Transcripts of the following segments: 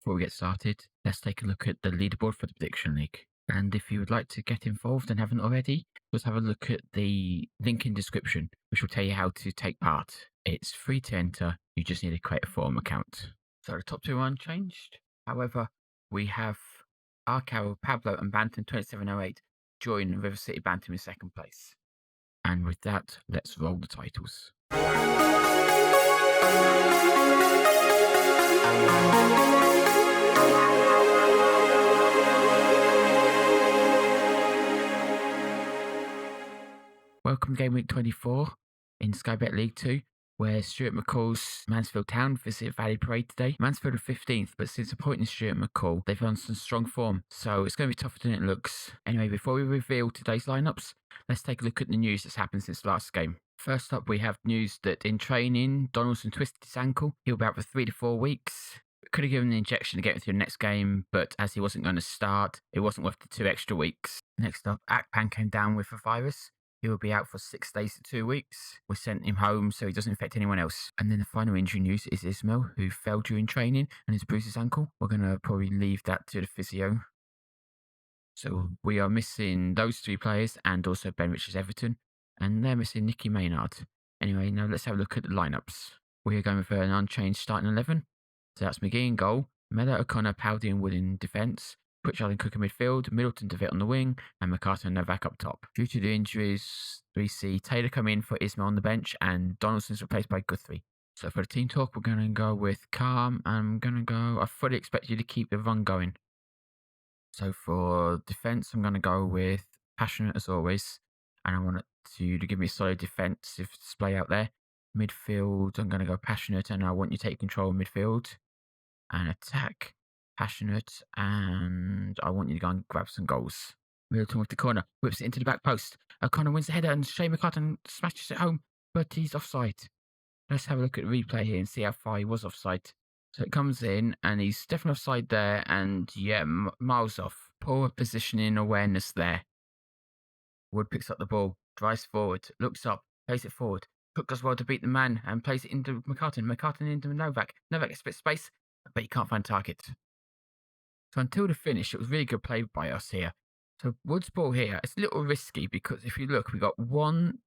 before we get started, let's take a look at the leaderboard for the Prediction League. And if you would like to get involved and haven't already, just have a look at the link in description, which will tell you how to take part. It's free to enter. You just need to create a forum account. So the top two are unchanged. However, we have Arcaro, Pablo, and Bantam 2708 join River City Bantam in second place. And with that, let's roll the titles. Welcome game week 24 in Sky Bet League 2, where Stuart McCall's Mansfield Town visit Valley Parade today. Mansfield are 15th, but since appointing Stuart McCall, they've on some strong form, so it's going to be tougher than it looks. Anyway, before we reveal today's lineups, let's take a look at the news that's happened since the last game. First up, we have news that in training, Donaldson twisted his ankle. He'll be out for 3 to 4 weeks. Could have given an injection to get him through the next game, but as he wasn't going to start, it wasn't worth the 2 extra weeks. Next up, Akpan came down with a virus. He will be out for 6 days to 2 weeks. We sent him home so he doesn't infect anyone else. And then the final injury news is Ismail, who fell during training and has bruised his ankle. We're going to probably leave that to the physio. So we are missing those 3 players and also Ben Richards Everton. And they're missing Nicky Maynard. Anyway, now let's have a look at the lineups. We are going with an unchanged starting 11. So that's McGee in goal, Miller, O'Connor, Powdy and Wood in defence, Pritchard and Cook in midfield, Middleton, DeVitt on the wing, and McCartan and Novak up top. Due to the injuries, we see Taylor come in for Ismail on the bench and Donaldson's replaced by Guthrie. So for the team talk, we're going to go with calm. I fully expect you to keep the run going. So for defence, I'm going to go with passionate as always. And I want you to give me a solid defensive display out there. Midfield, I'm going to go passionate, and I want you to take control of midfield. And attack, passionate, and I want you to go and grab some goals. Middleton with the corner, whips it into the back post. O'Connor wins the header, and Shea McCartan smashes it home, but he's offside. Let's have a look at the replay here and see how far he was offside. So it comes in, and he's definitely offside there, and yeah, miles off. Poor positioning awareness there. Wood picks up the ball, drives forward, looks up, plays it forward. Cook does well to beat the man and plays it into McCartan. McCartan into Novak. Novak gets a bit of space, but he can't find target. So until the finish, it was really good play by us here. So Wood's ball here, it's a little risky because if you look, we got 1,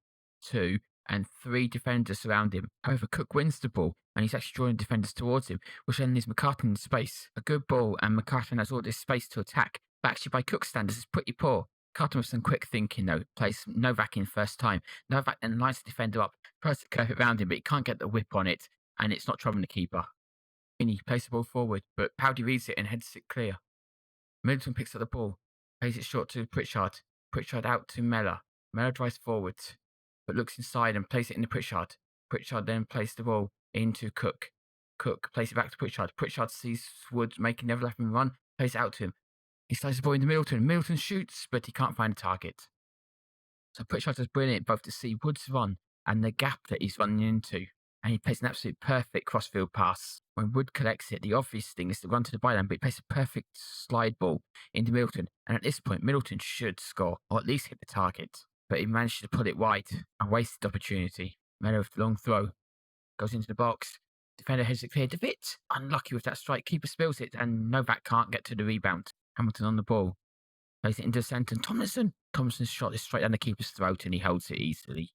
2, and 3 defenders around him. However, Cook wins the ball and he's actually drawing defenders towards him, which then leaves McCartan in space. A good ball, and McCartan has all this space to attack. But actually, by Cook standards, it's pretty poor. McCartan with some quick thinking though, plays Novak in first time. Novak then lines the defender up, tries to curve it around him, but he can't get the whip on it, and it's not troubling the keeper. He plays the ball forward, but Powdy reads it and heads it clear. Middleton picks up the ball, plays it short to Pritchard. Pritchard out to Mellor. Mellor drives forward, but looks inside and plays it into Pritchard. Pritchard then plays the ball into Cook. Cook plays it back to Pritchard. Pritchard sees Wood making the left and run, plays it out to him. He slides the ball into Middleton. Middleton shoots, but he can't find a target. So Pritchard is brilliant both to see Wood's run and the gap that he's running into. And he plays an absolute perfect crossfield pass. When Wood collects it, the obvious thing is to run to the byline, but he plays a perfect slide ball into Middleton. And at this point, Middleton should score, or at least hit the target. But he managed to put it wide and wasted opportunity. Mellor with the long throw. Goes into the box. Defender heads it clear. DeVitt, unlucky with that strike. Keeper spills it, and Novak can't get to the rebound. Hamilton on the ball. Plays it into the centre. Thompson's shot is straight down the keeper's throat, and he holds it easily.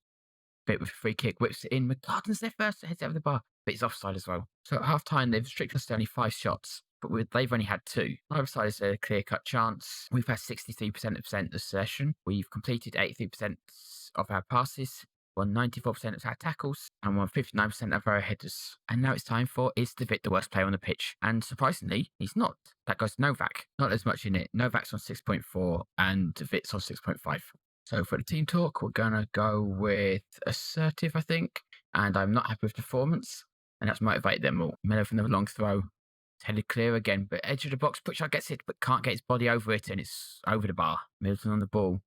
Bit with a free kick, whips it in. McCartan's there first, heads it over the bar, but he's offside as well. So at half time, they've restricted us to only 5 shots, but they've only had 2. Neither side is a clear cut chance. We've had 63% of possession. We've completed 83% of our passes, won 94% of our tackles, and won 59% of our headers. And now it's time for, is DeVitt the worst player on the pitch? And surprisingly, he's not. That goes to Novak. Not as much in it. Novak's on 6.4 and DeVitt's on 6.5. So for the team talk, we're going to go with assertive, I think. And I'm not happy with performance. And that's motivated them all. Miller from the long throw. Headed clear again, but edge of the box. Pritchard gets it, but can't get his body over it, and it's over the bar. Middleton on the ball.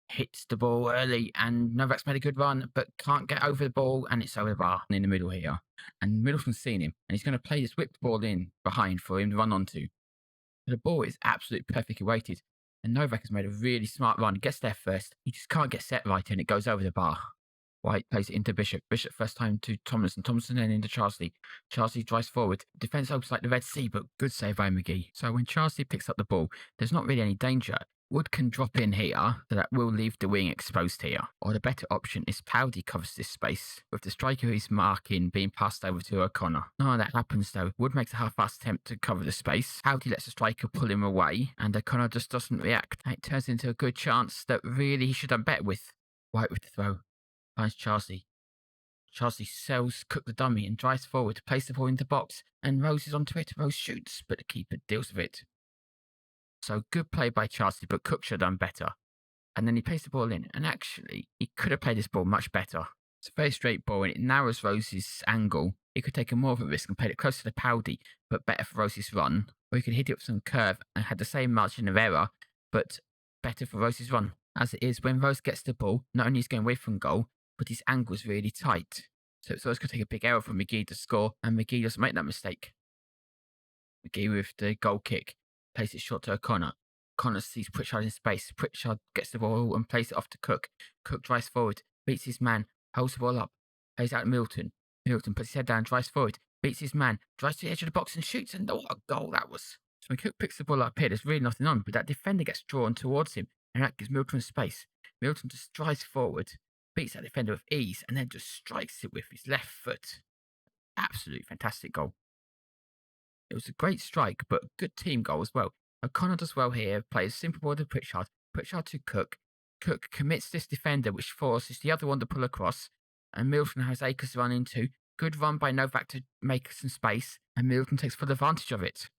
Hits the ball early, and Novak's made a good run, but can't get over the ball, and it's over the bar in the middle here. And Middleton's seen him, and he's going to play this whipped ball in behind for him to run onto. The ball is absolutely perfectly weighted. And Novak has made a really smart run, gets there first. He just can't get set right and it goes over the bar. White plays it into Bishop. Bishop first time to Tomlinson. Tomlinson then into Charsley. Charsley drives forward. Defence opens like the Red Sea, but good save by McGee. So when Charsley picks up the ball, there's not really any danger. Wood can drop in here, so that will leave the wing exposed here. Or the better option is Powdy covers this space, with the striker he's marking being passed over to O'Connor. None of that happens though. Wood makes a half-assed attempt to cover the space. Powdy lets the striker pull him away, and O'Connor just doesn't react. It turns into a good chance that really he should have bet with. White with the throw. Finds Charsley. Charsley sells Cook the dummy and drives forward to place the ball into the box, and Rose is onto it. Rose shoots, but the keeper deals with it. So good play by Charsley, but Cook should have done better. And then he plays the ball in, and actually, he could have played this ball much better. It's a very straight ball, and it narrows Rose's angle. He could take a more of a risk and play it closer to Powdy, but better for Rose's run. Or he could hit it with some curve and had the same margin of error, but better for Rose's run. As it is, when Rose gets the ball, not only is he going away from goal, but his angle is really tight. So it's always going to take a big error from McGee to score, and McGee doesn't make that mistake. McGee with the goal kick. Plays it short to O'Connor. O'Connor sees Pritchard in space. Pritchard gets the ball and plays it off to Cook. Cook drives forward, beats his man, holds the ball up, plays out Milton. Milton puts his head down, drives forward, beats his man, drives to the edge of the box and shoots, and what a goal that was. So when Cook picks the ball up here, there's really nothing on, but that defender gets drawn towards him, and that gives Milton space. Milton just drives forward, beats that defender with ease, and then just strikes it with his left foot. Absolutely fantastic goal. It was a great strike, but good team goal as well. O'Connor does well here, plays simple ball to Pritchard. Pritchard to Cook. Cook commits this defender, which forces the other one to pull across. And Milton has Akers to run into. Good run by Novak to make some space, and Milton takes full advantage of it.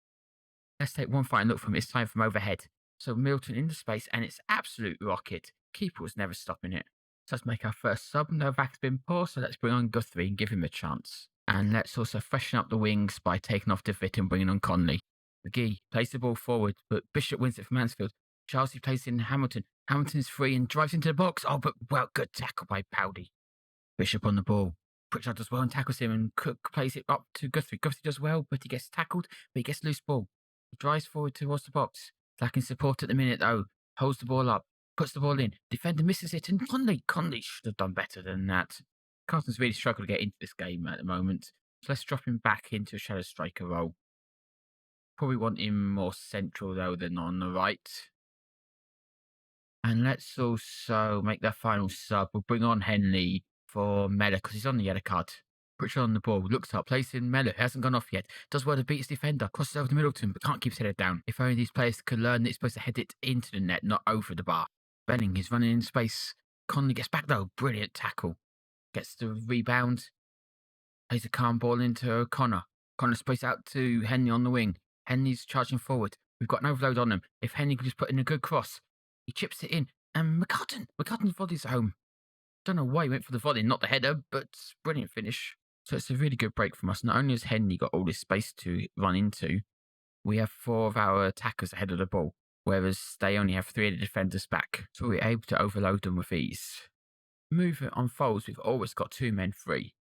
Let's take one final look from this time from overhead. So Milton into space, and it's absolute rocket. Keeper was never stopping it. So let's make our first sub. Novak's been poor, so let's bring on Guthrie and give him a chance. And let's also freshen up the wings by taking off DeVitt and bringing on Conley. McGee plays the ball forward, but Bishop wins it for Mansfield. Charsley plays in Hamilton. Hamilton is free and drives into the box. Oh, but well, good tackle by Powdy. Bishop on the ball. Pritchard does well and tackles him, and Cook plays it up to Guthrie. Guthrie does well, but he gets tackled, but he gets loose ball. He drives forward towards the box. Lacking support at the minute, though. Holds the ball up, puts the ball in. Defender misses it, and Conley should have done better than that. Carlton's really struggled to get into this game at the moment, so let's drop him back into a shadow striker role. Probably want him more central, though, than on the right. And let's also make that final sub. We'll bring on Henley for Mellor, because he's on the yellow card. Pritchard on the ball, looks up, plays in Mellor, hasn't gone off yet. Does well to beat his defender, crosses over to Middleton, but can't keep his head down. If only these players could learn that it's supposed to head it into the net, not over the bar. Benning is running in space. Conley gets back, though. Brilliant tackle. Gets the rebound. Plays a calm ball into O'Connor. O'Connor sprays out to Henley on the wing. Henley's charging forward. We've got an overload on him. If Henley could just put in a good cross, he chips it in. And McCartan volleys home. Don't know why he went for the volley, not the header, but brilliant finish. So it's a really good break from us. Not only has Henley got all this space to run into, we have 4 of our attackers ahead of the ball, whereas they only have 3 of the defenders back. So we're able to overload them with ease. Movement unfolds, we've always got 2 men free.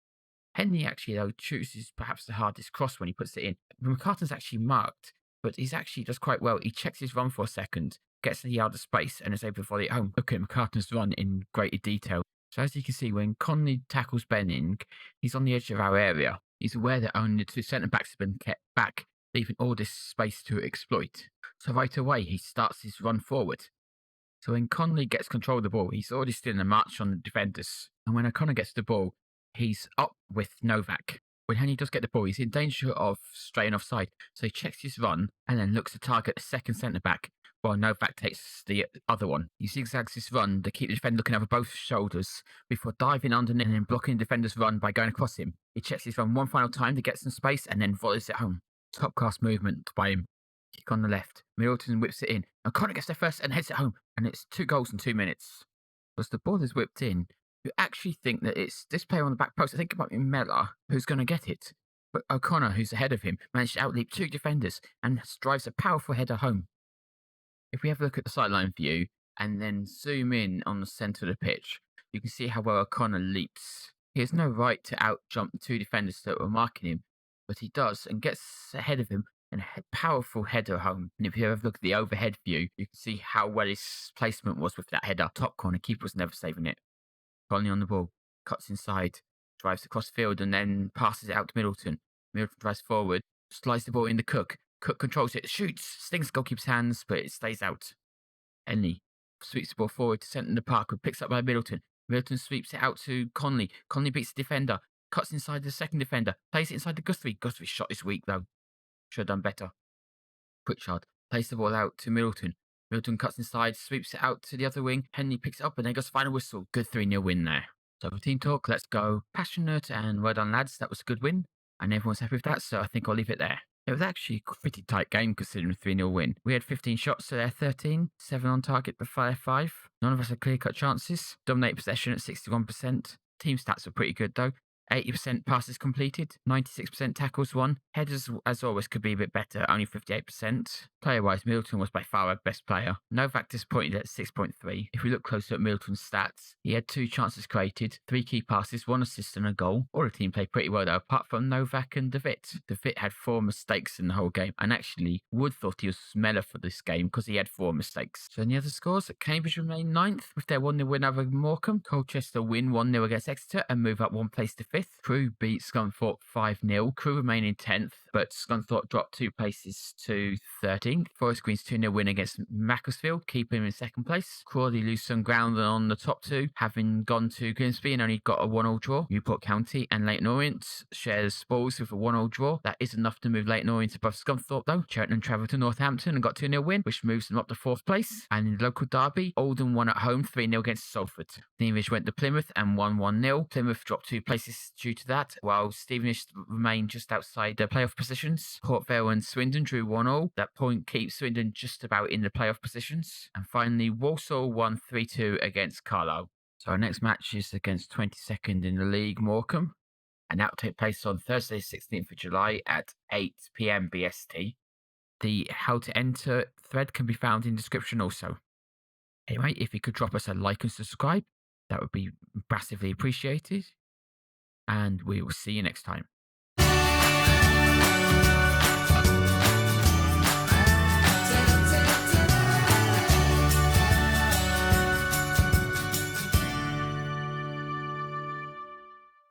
Henley actually, though, chooses perhaps the hardest cross when he puts it in. McCartan's actually marked, but he's actually does quite well. He checks his run for a second, gets the yard of space, and is able to volley it home. Look at McCartan's run in greater detail. So as you can see, when Conley tackles Benning, he's on the edge of our area. He's aware that only the 2 centre-backs have been kept back, leaving all this space to exploit. So right away, he starts his run forward. So when Conley gets control of the ball, he's already stealing a march on the defenders. And when O'Connor gets the ball, he's up with Novak. When Henley does get the ball, he's in danger of straying offside. So he checks his run and then looks to target the second centre-back, while Novak takes the other one. He zigzags his run to keep the defender looking over both shoulders before diving underneath and then blocking the defender's run by going across him. He checks his run one final time to get some space and then volleys it home. Top class movement by him. Kick on the left. Middleton whips it in. O'Connor gets there first and heads it home. And it's 2 goals in 2 minutes. As the ball is whipped in, you actually think that it's this player on the back post. I think about Mellor, who's going to get it. But O'Connor, who's ahead of him, managed to outleap 2 defenders and drives a powerful header home. If we have a look at the sideline view and then zoom in on the centre of the pitch, you can see how well O'Connor leaps. He has no right to out-jump the 2 defenders that were marking him, but he does and gets ahead of him and a powerful header home. And if you have a look at the overhead view, you can see how well his placement was with that header. Top corner, keeper was never saving it. Conley on the ball. cuts inside, drives across field, and then passes it out to Middleton. Middleton drives forward, slides the ball in the Cook. Cook controls it, shoots, stings goalkeeper's hands, but it stays out. Henley sweeps the ball forward to centre the park, picks up by Middleton. Middleton sweeps it out to Conley. Conley beats the defender, cuts inside the second defender, plays it inside to Guthrie. Guthrie's shot is weak though. Should have done better. Pritchard plays the ball out to Middleton. Middleton cuts inside, sweeps it out to the other wing. Henley picks it up and then goes final whistle. Good 3-0 win there. So for team talk, let's go passionate and well done, lads. That was a good win. And everyone's happy with that, so I think I'll leave it there. It was actually a pretty tight game considering a 3-0 win. We had 15 shots to their 13, 7 on target but 5. None of us had clear-cut chances. Dominate possession at 61%. Team stats were pretty good though. 80% passes completed, 96% tackles won. Headers, as always, could be a bit better, only 58%. Player-wise, Middleton was by far our best player. Novak disappointed at 6.3. If we look closer at Middleton's stats, he had 2 chances created, 3 key passes, 1 assist and a goal. All the team played pretty well though, apart from Novak and Davitt. Davitt had 4 mistakes in the whole game, and actually, Wood thought he was smeller for this game because he had 4 mistakes. So any other scores? Cambridge remain 9th with their 1-0 win over Morecambe. Colchester win 1-0 against Exeter and move up 1 place to 5th. Crewe beat Scunthorpe 5-0. Crewe remain in 10th, but Scunthorpe dropped 2 places to 13th. Forest Green's 2-0 win against Macclesfield, keeping him in 2nd place. Crawley lose some ground on the top 2, having gone to Grimsby and only got a 1-1 draw. Newport County and Leyton Orient share the spoils with a 1-1 draw. That is enough to move Leyton Orient above Scunthorpe though. Cheltenham travelled to Northampton and got 2-0 win, which moves them up to 4th place. And in the local derby, Oldham won at home 3-0 against Salford. Stevenage went to Plymouth and won 1-0. Plymouth dropped 2 places due to that, while Stevenage remained just outside the playoff positions. Port Vale and Swindon drew 1-1. That point keeps Swindon just about in the playoff positions. And finally, Walsall won 3-2 against Carlisle. So our next match is against 22nd in the league, Morecambe. And that will take place on Thursday, 16th of July at 8 p.m. BST. The how to enter thread can be found in the description also. Anyway, if you could drop us a like and subscribe, that would be massively appreciated. And we will see you next time.